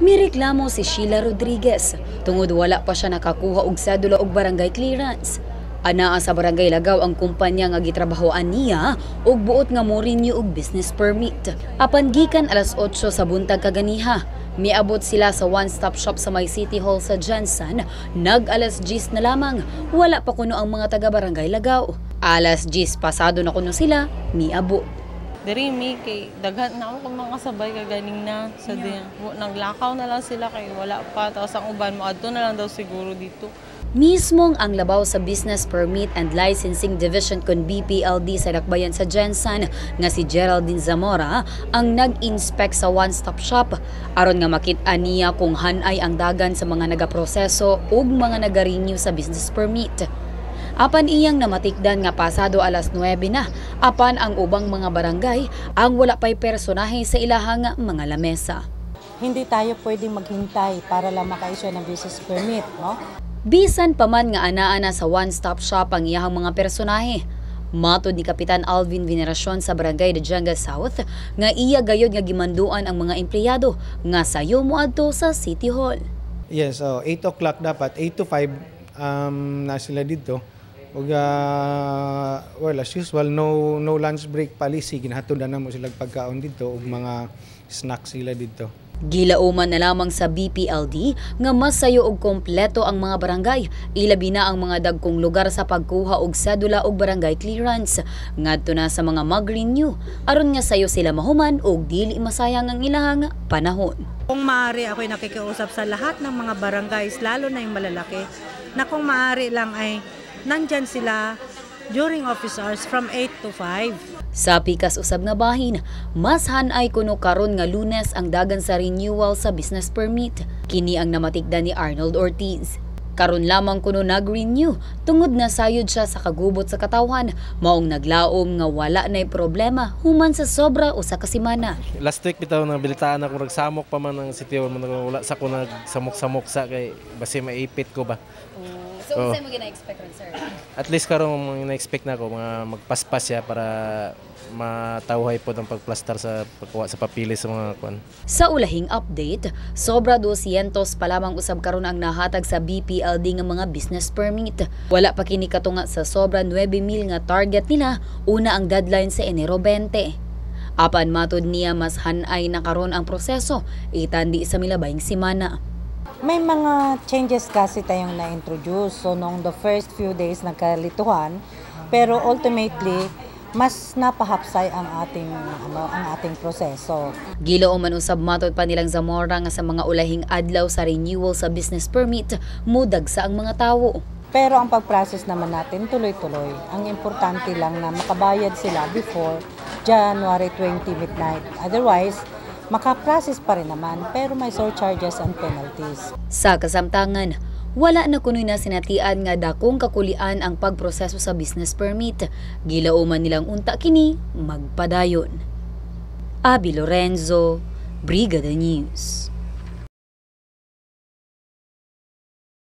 Mireklamo si Sheila Rodriguez tungod wala pa siya nakakuha og sedula og barangay clearance. Anaa sa barangay Lagaw ang kumpanya nga gitrabahoan niya og buot nga mo-renew og business permit. Apan gikan alas 8 sa buntag kaganiha, miabot sila sa one-stop shop sa may City Hall sa Jensen, nag-alas 10 na lamang, wala pa kuno ang mga taga-barangay Lagaw. Alas 10 pasado na kuno sila, miabot. Diri mi kay daghan na ako kung mga sabay kaganing na sa diyan. Naglakaw na lang sila kay wala pa tapos ang uban mo adto na lang daw siguro dito. Mismong ang labaw sa Business Permit and Licensing Division kon BPLD sa Dakbayan sa Jensen nga si Geraldine Zamora ang nag-inspect sa one-stop shop aron nga makit-an niya kung hanay ang dagan sa mga nagaproseso ug mga naga-renew sa business permit. Apan iyang namatikdan nga pasado alas 9 na, apan ang ubang mga barangay ang wala pa'y personahe sa ilahang mga lamesa. Hindi tayo pwedeng maghintay para lang maka-issue ng business permit, no? Bisan pa man nga anaa na sa one-stop shop ang iyahang mga personahe. Matod ni Kapitan Alvin Veneracion sa Barangay Dajanga South nga iya gayod nga gimanduan ang mga empleyado nga sayo moadto sa City Hall. Yes, so 8 o'clock dapat, 8 to 5 na sila dito. Ug well, as usual, no lunch break policy. Ginahatod na mo sila pagkaon dito ug mga snacks sila dito. Gilauman na lamang sa BPLD nga mas sayo og kompleto ang mga barangay, ilabi na ang mga dagkong lugar sa pagkuha og sedula og barangay clearance ngadto na sa mga mag-renew aron nga sayo sila mahuman og dili masayang ang ilahang panahon. Kung maaari ako'y nakikiusap sa lahat ng mga barangays, lalo na yung malalaki, na kung maaari lang ay nandyan sila during office hours from 8 to 5. Sa pikas usab nga bahin, mas hanay kuno karon nga Lunes ang dagan sa renewal sa business permit. Kini ang namatikdan ni Arnold Ortiz. Karon lamang kuno nag-renew tungod na sayod siya sa kagubot sa katawhan, maong naglaom nga wala nay problema human sa sobra usa ka semana. Last week bitaw nang bilitaan ako nagsamok pa man ng City Hall, wala sa ko nagsamok-samok sa kay basi maipit ko ba. So unsa mo gina-expect ron, sir? At least karon na-expect na ko mga magpaspas siya para matawhay po ang pagplastar sa pagkuha sa papilis sa mga kwan. Sa ulahing update, sobra 200 pa lamang usab karon ang nahatag sa BPLD nga mga business permit. Wala pa kini katunga sa sobra 9,000 nga target nila, una ang deadline sa Enero 20. Apan matod niya mas hanay na karon ang proseso, itandi sa milabayng semana. May mga changes kasi tayong na-introduce. So, nung the first few days nagkalituhan, pero ultimately, mas napahapsay ang ating proseso. Gilao man usab matod pa nilang Zamora nga sa mga ulahing adlaw sa renewal sa business permit, mudag sa ang mga tawo. Pero ang pag-process naman natin tuloy-tuloy. Ang importante lang na makabayad sila before January 20 midnight. Otherwise, maka-process pa rin naman pero may surcharges and penalties. Sa kasamtangan, wala na kunoy na sinatian nga dakong kakulian ang pagproseso sa business permit. Gilauman nilang unta kini magpadayon. Abi Lorenzo, Brigada News.